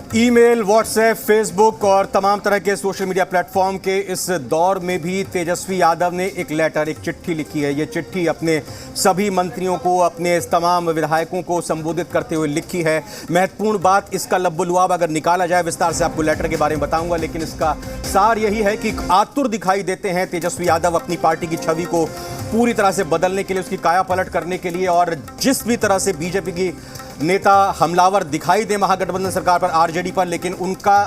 Email, WhatsApp, Facebook और तमाम तरह के सोशल मीडिया प्लेटफॉर्म के इस दौर में भी तेजस्वी यादव ने एक लेटर, एक चिट्ठी लिखी है। ये चिट्ठी अपने सभी मंत्रियों को, अपने तमाम विधायकों को संबोधित करते हुए लिखी है। महत्वपूर्ण बात, इसका लब्बुलुआब अगर निकाला जाए, विस्तार से आपको लेटर के बारे में बताऊंगा, लेकिन इसका सार यही है कि आतुर दिखाई देते हैं तेजस्वी यादव अपनी पार्टी की छवि को पूरी तरह से बदलने के लिए, उसकी काया पलट करने के लिए। और जिस भी तरह से बीजेपी की नेता हमलावर दिखाई दे महागठबंधन सरकार पर, आरजेडी पर, लेकिन उनका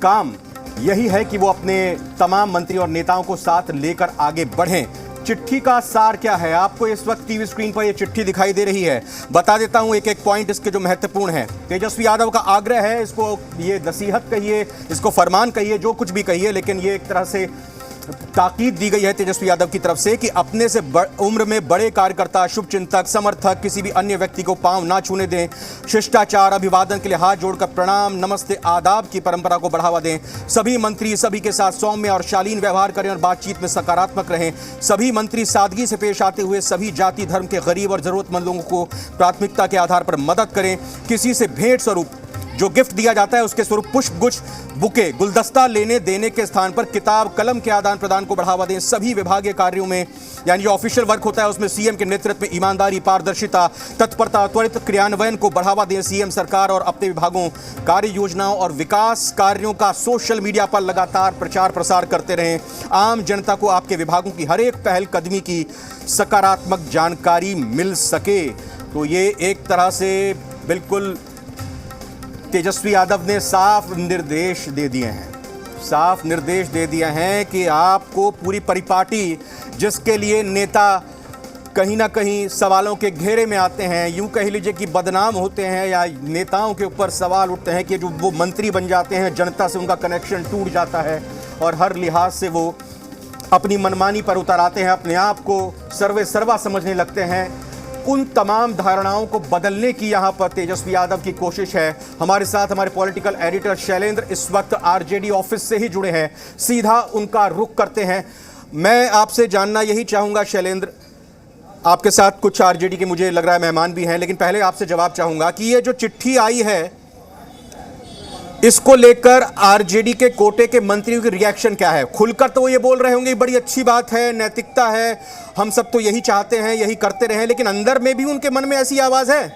काम यही है कि वो अपने तमाम मंत्री और नेताओं को साथ लेकर आगे बढ़ें। चिट्ठी का सार क्या है? आपको इस वक्त टीवी स्क्रीन पर ये चिट्ठी दिखाई दे रही है। बता देता हूं एक एक पॉइंट इसके जो महत्वपूर्ण है। तेजस्वी यादव का आग्रह है, इसको ये नसीहत कहिए, इसको फरमान कहिए, जो कुछ भी कहिए, लेकिन ये एक तरह से ताकीद दी गई है तेजस्वी यादव की तरफ से कि अपने से उम्र में बड़े कार्यकर्ता, शुभचिंतक, समर्थक किसी भी अन्य व्यक्ति को पांव ना छूने दें। शिष्टाचार, अभिवादन के लिए हाथ जोड़कर प्रणाम, नमस्ते, आदाब की परंपरा को बढ़ावा दें। सभी मंत्री सभी के साथ सौम्य और शालीन व्यवहार करें और बातचीत में सकारात्मक रहें। सभी मंत्री सादगी से पेश आते हुए सभी जाति धर्म के गरीब और जरूरतमंद लोगों को प्राथमिकता के आधार पर मदद करें। किसी से भेंट स्वरूप जो गिफ्ट दिया जाता है उसके स्वरूप पुष्प गुच्छ, बुके, गुलदस्ता लेने देने के स्थान पर किताब कलम के आदान प्रदान को बढ़ावा दें। सभी विभागीय कार्यों में, यानी जो ऑफिशियल वर्क होता है उसमें सीएम के नेतृत्व में ईमानदारी, पारदर्शिता, तत्परता, त्वरित क्रियान्वयन को बढ़ावा दें। सीएम सरकार और अपने विभागों, कार्य योजनाओं और विकास कार्यों का सोशल मीडिया पर लगातार प्रचार प्रसार करते रहें। आम जनता को आपके विभागों की हर एक पहल कदमी की सकारात्मक जानकारी मिल सके। तो ये एक तरह से बिल्कुल तेजस्वी यादव ने साफ निर्देश दे दिए हैं कि आपको पूरी परिपाटी, जिसके लिए नेता कहीं ना कहीं सवालों के घेरे में आते हैं, यूं कह लीजिए कि बदनाम होते हैं, या नेताओं के ऊपर सवाल उठते हैं कि जो वो मंत्री बन जाते हैं जनता से उनका कनेक्शन टूट जाता है और हर लिहाज से वो अपनी मनमानी पर उतर आते हैं, अपने आप को सर्वे सर्वा समझने लगते हैं। उन तमाम धारणाओं को बदलने की यहां पर तेजस्वी यादव की कोशिश है। हमारे साथ हमारे पॉलिटिकल एडिटर शैलेंद्र इस वक्त आरजेडी ऑफिस से ही जुड़े हैं, सीधा उनका रुख करते हैं। मैं आपसे जानना यही चाहूंगा शैलेंद्र, आपके साथ कुछ आरजेडी के मुझे लग रहा है मेहमान भी हैं, लेकिन पहले आपसे जवाब चाहूंगा कि ये जो चिट्ठी आई है इसको लेकर आरजेडी के कोटे के मंत्रियों की रिएक्शन क्या है? खुलकर तो वो ये बोल रहे होंगे बड़ी अच्छी बात है, नैतिकता है, हम सब तो यही चाहते हैं, यही करते रहें, लेकिन अंदर में भी उनके मन में ऐसी आवाज है।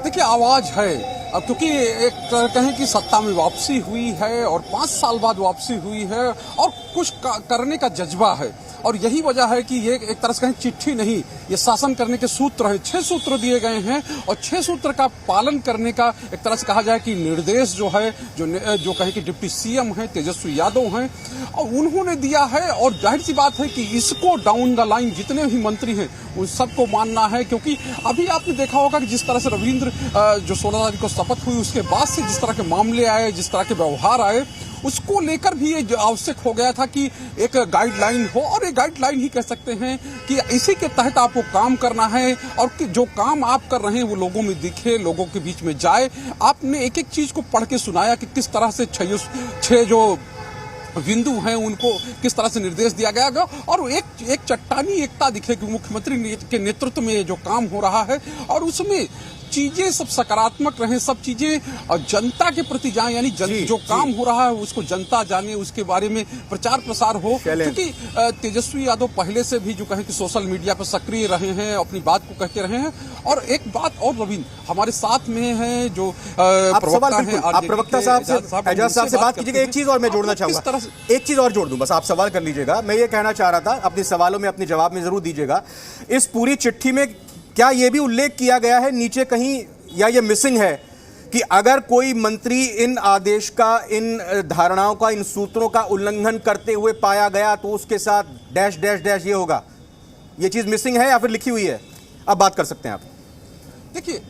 देखिए, आवाज है, अब क्योंकि एक कहें कि सत्ता में वापसी हुई है और 5 साल बाद वापसी हुई है और कुछ करने का जज्बा है, और यही वजह है कि ये एक तरह से कहें चिट्ठी नहीं, ये शासन करने के सूत्र हैं। 6 सूत्र दिए गए हैं और 6 सूत्र का पालन करने का एक तरह से कहा जाए कि निर्देश जो है, जो कहें कि डिप्टी सीएम हैं तेजस्वी यादव हैं और उन्होंने दिया है। और जाहिर सी बात है कि इसको डाउन द लाइन जितने भी मंत्री हैं उन सबको मानना है, क्योंकि अभी आपने देखा होगा कि जिस तरह से रविंद्र जो 16 तारीख को शपथ हुई उसके बाद से जिस तरह के मामले आए, जिस तरह के व्यवहार आए, उसको लेकर भी ये आवश्यक हो गया था कि एक गाइडलाइन हो, और एक गाइडलाइन ही कह सकते हैं कि इसी के तहत आपको काम करना है और कि जो काम आप कर रहे हैं वो लोगों में दिखे, लोगों के बीच में जाए। आपने एक एक चीज को पढ़ के सुनाया कि किस तरह से 6 जो बिंदु हैं उनको किस तरह से निर्देश दिया गया, और एक चट्टानी एकता दिखे कि मुख्यमंत्री के नेतृत्व में जो काम हो रहा है और उसमें चीजें सब सकारात्मक रहें, सब चीजें और जनता के प्रति जाएं, यानी जो काम हो रहा है उसको जनता जाने, उसके बारे में प्रचार प्रसार हो। क्योंकि तेजस्वी यादव पहले से भी जो कहें कि सोशल मीडिया पर सक्रिय रहे हैं, अपनी बात को कहते रहे हैं। और एक बात और रविंद्र हमारे साथ में है जो प्रवक्ता हैं, आप प्रवक्ता साहब से बात कीजिएगा। एक चीज और मैं जोड़ना चाहूंगा, एक चीज और जोड़ दूं, बस आप सवाल कर लीजिएगा। मैं ये कहना चाह रहा था, अपने सवालों में अपने जवाब में जरूर दीजिएगा। इस पूरी चिट्ठी में क्या यह भी उल्लेख किया गया है नीचे कहीं, या ये मिसिंग है, कि अगर कोई मंत्री इन आदेश का, इन धारणाओं का, इन सूत्रों का उल्लंघन करते हुए पाया गया तो उसके साथ डैश डैश डैश ये होगा? ये चीज मिसिंग है या फिर लिखी हुई है? अब बात कर सकते हैं आप। देखिए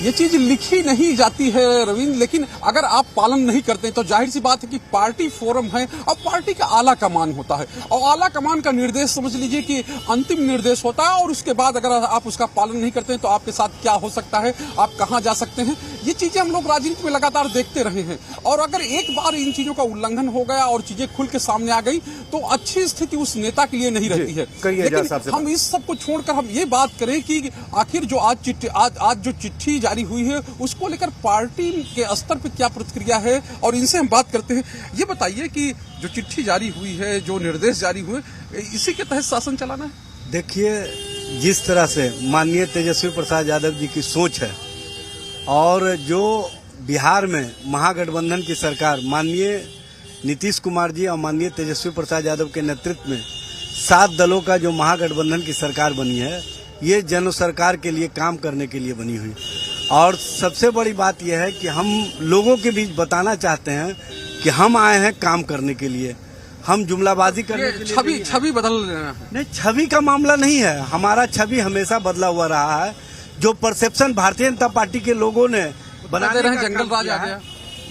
ये चीज लिखी नहीं जाती है रविंद्र, लेकिन अगर आप पालन नहीं करते हैं तो जाहिर सी बात है कि पार्टी फोरम है और पार्टी का आला कमान होता है और आला कमान का निर्देश समझ लीजिए कि अंतिम निर्देश होता है और उसके बाद अगर आप उसका पालन नहीं करते हैं तो आपके साथ क्या हो सकता है, आप कहां जा सकते हैं। ये चीजें हम लोग राजनीति में लगातार देखते रहे हैं और अगर एक बार इन चीजों का उल्लंघन हो गया और चीजें खुल के सामने आ गई तो अच्छी स्थिति उस नेता के लिए नहीं रहती है। लेकिन हम इस सब को छोड़कर हम ये बात करें कि आखिर जो आज जो चिट्ठी जारी हुई है उसको लेकर पार्टी के स्तर पर क्या प्रतिक्रिया है और इनसे हम बात करते हैं। ये बताइए कि जो चिट्ठी जारी हुई है, जो निर्देश जारी हुए, इसी के तहत शासन चलाना है। देखिए, जिस तरह से माननीय तेजस्वी प्रसाद यादव जी की सोच है और जो बिहार में महागठबंधन की सरकार माननीय नीतीश कुमार जी और माननीय तेजस्वी प्रसाद यादव के नेतृत्व में 7 दलों का जो महागठबंधन की सरकार बनी है, ये जन सरकार के लिए काम करने के लिए बनी हुई। और सबसे बड़ी बात यह है कि हम लोगों के बीच बताना चाहते हैं कि हम आए हैं काम करने के लिए, हम जुमलाबाजी करने के लिए छवि बदल नहीं, छवि का मामला नहीं है। हमारा छवि हमेशा बदला हुआ रहा है। जो परसेप्शन भारतीय जनता पार्टी के लोगों ने बनाने का जंगल राज आ गया।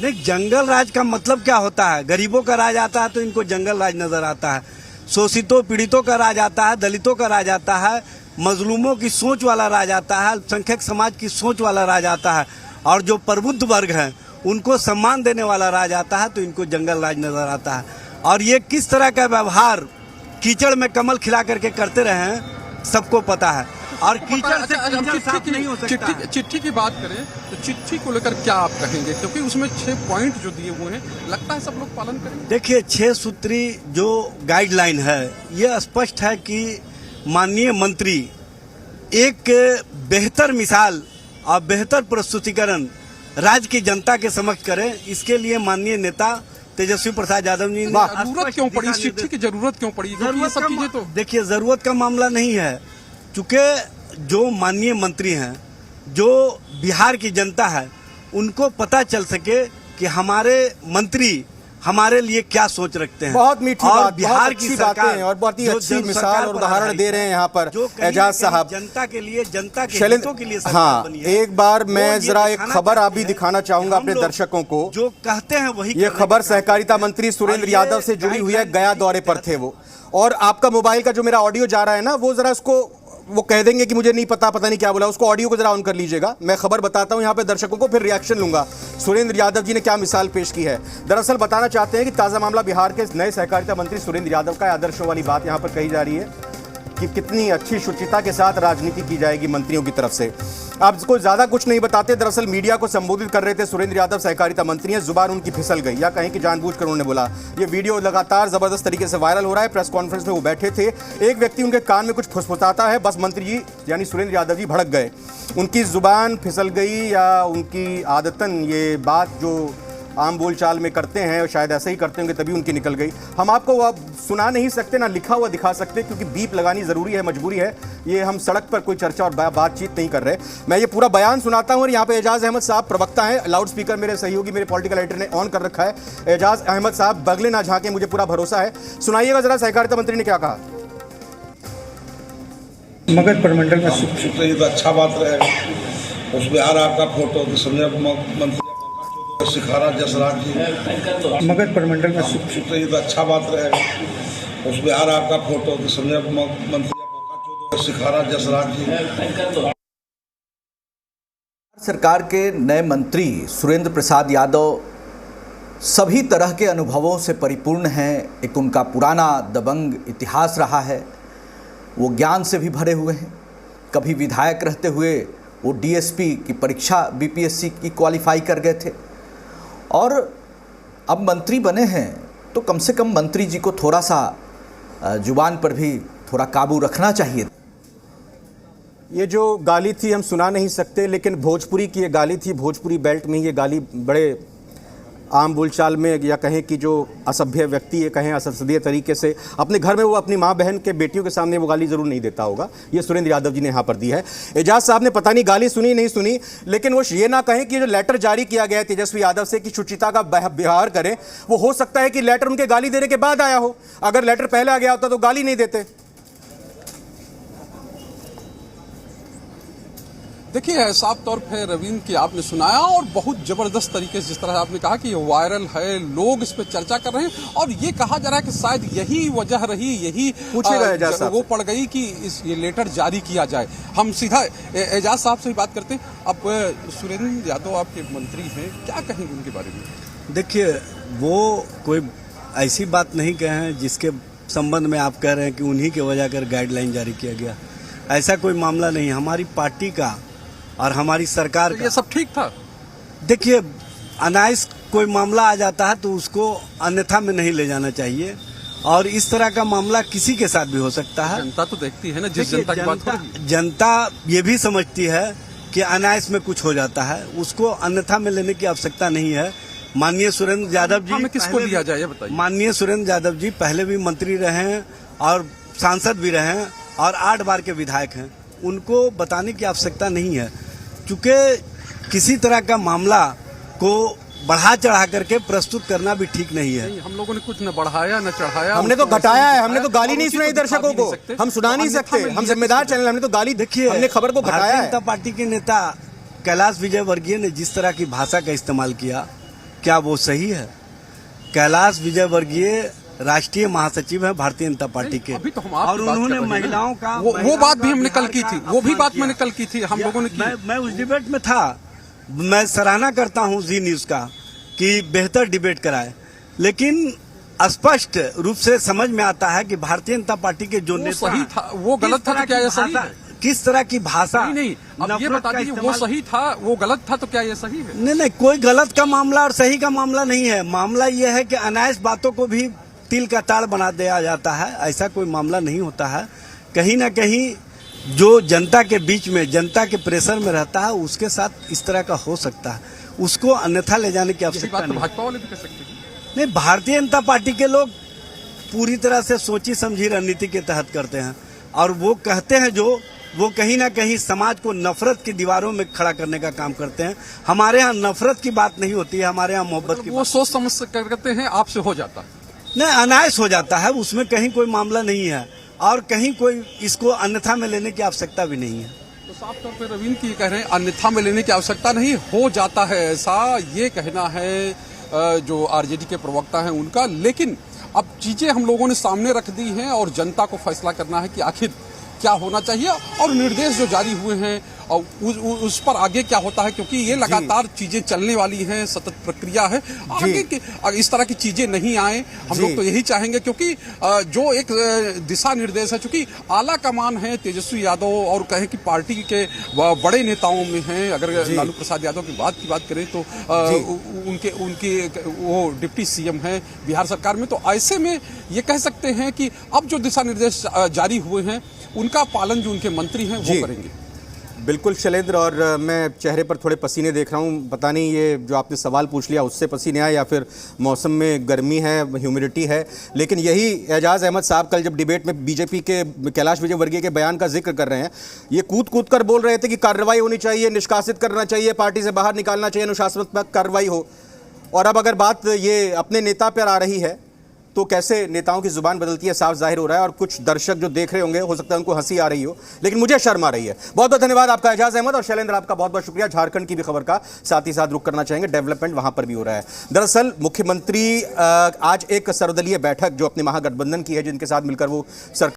नहीं, जंगल राज का मतलब क्या होता है? गरीबों का राज आता है तो इनको जंगल राज नजर आता है, शोषितों पीड़ितों का राज आता है, दलितों का राज आता है, मजलूमों की सोच वाला राज आता है, अल्पसंख्यक समाज की सोच वाला राज आता है और जो प्रबुद्ध वर्ग है उनको सम्मान देने वाला राज आता है तो इनको जंगल राज नजर आता है। और ये किस तरह का व्यवहार कीचड़ में कमल खिला करके करते रहे हैं सबको पता है। और कीचड़ से कीचड़ साफ नहीं हो सकता। चिट्ठी की बात करें तो चिट्ठी को लेकर क्या आप कहेंगे, क्योंकि उसमें 6 पॉइंट जो दिए हुए हैं लगता है सब लोग पालन करेंगे। देखिए, 6 सूत्री जो गाइडलाइन है ये स्पष्ट है कि माननीय मंत्री एक बेहतर मिसाल और बेहतर प्रस्तुतिकरण राज्य की जनता के समक्ष करें, इसके लिए माननीय नेता तेजस्वी प्रसाद यादव जी ने जरूरत क्यों पड़ी, इस चिट्ठी की जरूरत क्यों पड़ी? ये सब चीजें तो देखिए, जरूरत का मामला नहीं है, चूंकि जो माननीय मंत्री हैं, जो बिहार की जनता है, उनको पता चल सके कि हमारे मंत्री हमारे लिए क्या सोच रखते हैं। बहुत मीठी बात, बिहार की सरकार और बहुत ही अच्छी मिसाल और उदाहरण दे रहे हैं यहाँ पर एजाज साहब। जनता के लिए, जनता के हितों के लिए हाँ, एक बार मैं जरा एक खबर आप भी दिखाना चाहूंगा अपने दर्शकों को। जो कहते हैं वही। ये खबर सहकारिता मंत्री सुरेंद्र यादव से जुड़ी हुई है। गया दौरे पर थे वो, और आपका मोबाइल का जो मेरा ऑडियो जा रहा है ना, वो जरा उसको वो कह देंगे कि मुझे नहीं पता नहीं क्या बोला, उसको ऑडियो को जरा ऑन कर लीजिएगा। मैं खबर बताता हूं यहाँ पे दर्शकों को, फिर रिएक्शन लूंगा। सुरेंद्र यादव जी ने क्या मिसाल पेश की है। दरअसल बताना चाहते हैं कि ताज़ा मामला बिहार के नए सहकारिता मंत्री सुरेंद्र यादव का। आदर्शों वाली बात यहाँ पर कही जा रही है कि कितनी अच्छी शुचिता के साथ राजनीति की जाएगी मंत्रियों की तरफ से। आपको ज्यादा कुछ नहीं बताते, दरअसल मीडिया को संबोधित कर रहे थे सुरेंद्र यादव, सहकारिता मंत्री हैं। जुबान उनकी फिसल गई, या कहीं कि जानबूझकर उन्होंने बोला। ये वीडियो लगातार जबरदस्त तरीके से वायरल हो रहा है। प्रेस कॉन्फ्रेंस में वो बैठे थे, एक व्यक्ति उनके कान में कुछ फुसफुसाता है, बस मंत्री जी यानी सुरेंद्र यादव जी भड़क गए। उनकी जुबान फिसल गई या उनकी आदतन ये बात जो आम बोलचाल में करते हैं, शायद ऐसे ही करते होंगे तभी उनकी निकल गई। हम आपको वो सुना नहीं सकते, ना लिखा हुआ दिखा सकते, क्योंकि बीप लगानी ज़रूरी है, मजबूरी है। ये हम सड़क पर कोई चर्चा और बातचीत नहीं कर रहे। मैं ये पूरा बयान सुनाता हूँ और यहाँ पे एजाज अहमद साहब प्रवक्ता हैं। लाउड स्पीकर मेरे सहयोगी, मेरे पॉलिटिकल एडिटर ने ऑन कर रखा है। एजाज अहमद साहब बगले ना झांके, मुझे पूरा भरोसा है। सुनाइएगा जरा सहकारिता मंत्री ने क्या कहा। मगध प्रमंडल में तो अच्छा बात रहेगा। उस बिहार आपका फोटो तो समझे मंत्री सिखारा जसराज जी, मगध प्रमंडल में तो अच्छा बात रहेगा। उस बिहार आपका फोटो तो समझे मंत्री सिखारा जसराज जी। सरकार के नए मंत्री सुरेंद्र प्रसाद यादव सभी तरह के अनुभवों से परिपूर्ण हैं। एक उनका पुराना दबंग इतिहास रहा है, वो ज्ञान से भी भरे हुए हैं। कभी विधायक रहते हुए वो डीएसपी की परीक्षा बीपीएससी की क्वालिफाई कर गए थे और अब मंत्री बने हैं, तो कम से कम मंत्री जी को थोड़ा सा जुबान पर भी थोड़ा काबू रखना चाहिए। ये जो गाली थी हम सुना नहीं सकते, लेकिन भोजपुरी की ये गाली थी। भोजपुरी बेल्ट में ये गाली बड़े आम बोलचाल में, या कहें कि जो असभ्य व्यक्ति है, कहें असंसदीय तरीके से अपने घर में वो अपनी माँ बहन के बेटियों के सामने वो गाली ज़रूर नहीं देता होगा। ये सुरेंद्र यादव जी ने यहाँ पर दी है। एजाज साहब ने पता नहीं गाली सुनी नहीं सुनी, लेकिन वो ये ना कहें कि जो लेटर जारी किया गया है तेजस्वी यादव से कि शुचिता का व्यवहार करें, वो हो सकता है कि लेटर उनके गाली देने के बाद आया हो। अगर लेटर पहले आ गया होता तो गाली नहीं देते। देखिए, साफ तौर पे रवींद्र की आपने सुनाया और बहुत जबरदस्त तरीके से जिस तरह आपने कहा कि ये वायरल है, लोग इस पे चर्चा कर रहे हैं और ये कहा जा रहा है कि शायद यही वजह रही, यही पूछेगा एजाज साहब वो पड़ गई कि ये लेटर जारी किया जाए। हम सीधा एजाज साहब से ही बात करते हैं। अब सुरेंद्र यादव आपके मंत्री हैं, क्या कहेंगे उनके बारे में? देखिए, वो कोई ऐसी बात नहीं कहे हैं जिसके संबंध में आप कह रहे हैं कि उन्हीं के वजह कर गाइडलाइन जारी किया गया। ऐसा कोई मामला नहीं। हमारी पार्टी का और हमारी सरकार तो ये सब ठीक था। देखिए, अनाइस कोई मामला आ जाता है तो उसको अन्यथा में नहीं ले जाना चाहिए और इस तरह का मामला किसी के साथ भी हो सकता है। जनता तो देखती है ना, जिस जनता की बात हो रही है। जनता ये भी समझती है कि अनाइस में कुछ हो जाता है, उसको अन्यथा में लेने की आवश्यकता नहीं है। माननीय सुरेंद्र यादव जी, हमें किसको लिया जाए ये बताइए। माननीय सुरेंद्र यादव जी पहले भी मंत्री रहे हैं और सांसद भी रहे हैं और 8 बार के विधायक हैं। उनको बताने की आवश्यकता नहीं है, क्योंकि किसी तरह का मामला को बढ़ा चढ़ा करके प्रस्तुत करना भी ठीक नहीं है। नहीं, हम लोगों ने कुछ न बढ़ाया न चढ़ाया, हमने तो घटाया है, हमने तो गाली नहीं सुनाई दर्शकों को, हम सुना नहीं सकते, हम जिम्मेदार चैनल, हमने तो गाली देखिए, हमने खबर को घटाया है। भारतीय जनता पार्टी के नेता कैलाश विजयवर्गीय ने जिस तरह की भाषा का इस्तेमाल किया, क्या वो सही है? कैलाश विजयवर्गीय राष्ट्रीय महासचिव है भारतीय जनता पार्टी के, अभी तो हम और उन्होंने महिलाओं का वो बात भी हमने कल की थी, वो भी बात मैंने कल की थी, हम लोगों ने की। मैं उस डिबेट में था। मैं सराहना करता हूं जी न्यूज का कि बेहतर डिबेट कराए, लेकिन स्पष्ट रूप से समझ में आता है कि भारतीय जनता पार्टी के जो नेता सही था, वो गलत था तो क्या ये सही है? किस तरह की भाषा? नहीं, अब ये बता दीजिए, वो सही था, वो गलत था तो क्या ये सही है? नहीं, कोई गलत का मामला और सही का मामला नहीं है। मामला ये है कि अनायस बातों को भी तिल का ताड़ बना दिया जाता है। ऐसा कोई मामला नहीं होता है। कहीं ना कहीं जो जनता के बीच में, जनता के प्रेशर में रहता है, उसके साथ इस तरह का हो सकता है। उसको अन्यथा ले जाने की आवश्यकता नहीं। भाजपा वाले भी कह सकते हैं। नहीं, भारतीय जनता पार्टी के लोग पूरी तरह से सोची समझी रणनीति के तहत करते हैं और वो कहते हैं जो वो कहीं ना कहीं समाज को नफरत की दीवारों में खड़ा करने का काम करते हैं। हमारे यहाँ नफरत की बात नहीं होती है, हमारे यहाँ मोहब्बत की वो सोच समझ करते हैं, आपसे हो जाता है। नहीं, अनायस हो जाता है, उसमें कहीं कोई मामला नहीं है और कहीं कोई इसको अन्यथा में लेने की आवश्यकता भी नहीं है। तो साफ तौर पर रवींद्र की कह रहे हैं अन्यथा में लेने की आवश्यकता नहीं, हो जाता है ऐसा, ये कहना है जो आरजेडी के प्रवक्ता हैं उनका। लेकिन अब चीजें हम लोगों ने सामने रख दी हैं और जनता को फैसला करना है कि आखिर क्या होना चाहिए और निर्देश जो जारी हुए हैं और उस पर आगे क्या होता है, क्योंकि ये लगातार चीजें चलने वाली हैं, सतत प्रक्रिया है। आगे की इस तरह की चीजें नहीं आए, हम लोग तो यही चाहेंगे, क्योंकि जो एक दिशा निर्देश है, चूंकि आला कमान है तेजस्वी यादव और कहें कि पार्टी के बड़े नेताओं में हैं। अगर लालू प्रसाद यादव की बात करें तो उनके वो डिप्टी सीएम हैं बिहार सरकार में। तो ऐसे में ये कह सकते हैं कि अब जो दिशा निर्देश जारी हुए हैं उनका पालन जो उनके मंत्री हैं वो करेंगे। बिल्कुल शैलेंद्र, और मैं चेहरे पर थोड़े पसीने देख रहा हूँ। पता नहीं ये जो आपने सवाल पूछ लिया उससे पसीने आए या फिर मौसम में गर्मी है, ह्यूमिडिटी है। लेकिन यही एजाज अहमद साहब कल जब डिबेट में बीजेपी के कैलाश विजयवर्गीय के बयान का जिक्र कर रहे हैं, ये कूद कर बोल रहे थे कि कार्रवाई होनी चाहिए, निष्कासित करना चाहिए, पार्टी से बाहर निकालना चाहिए, अनुशासनात्मक कार्रवाई हो। और अब अगर बात ये अपने नेता पर आ रही है तो कैसे नेताओं की जुबान बदलती है साफ जाहिर हो रहा है। और कुछ दर्शक जो देख रहे होंगे हो सकता है उनको हंसी आ रही हो, लेकिन मुझे शर्म आ रही है। बहुत बहुत धन्यवाद आपका एजाज अहमद, और शैलेंद्र आपका बहुत बहुत शुक्रिया। झारखंड की भी खबर का साथ ही साथ रुख करना चाहेंगे, डेवलपमेंट वहां पर भी हो रहा है। दरअसल मुख्यमंत्री आज एक सर्वदलीय बैठक जो अपने महागठबंधन की है, जिनके साथ मिलकर वो सरकार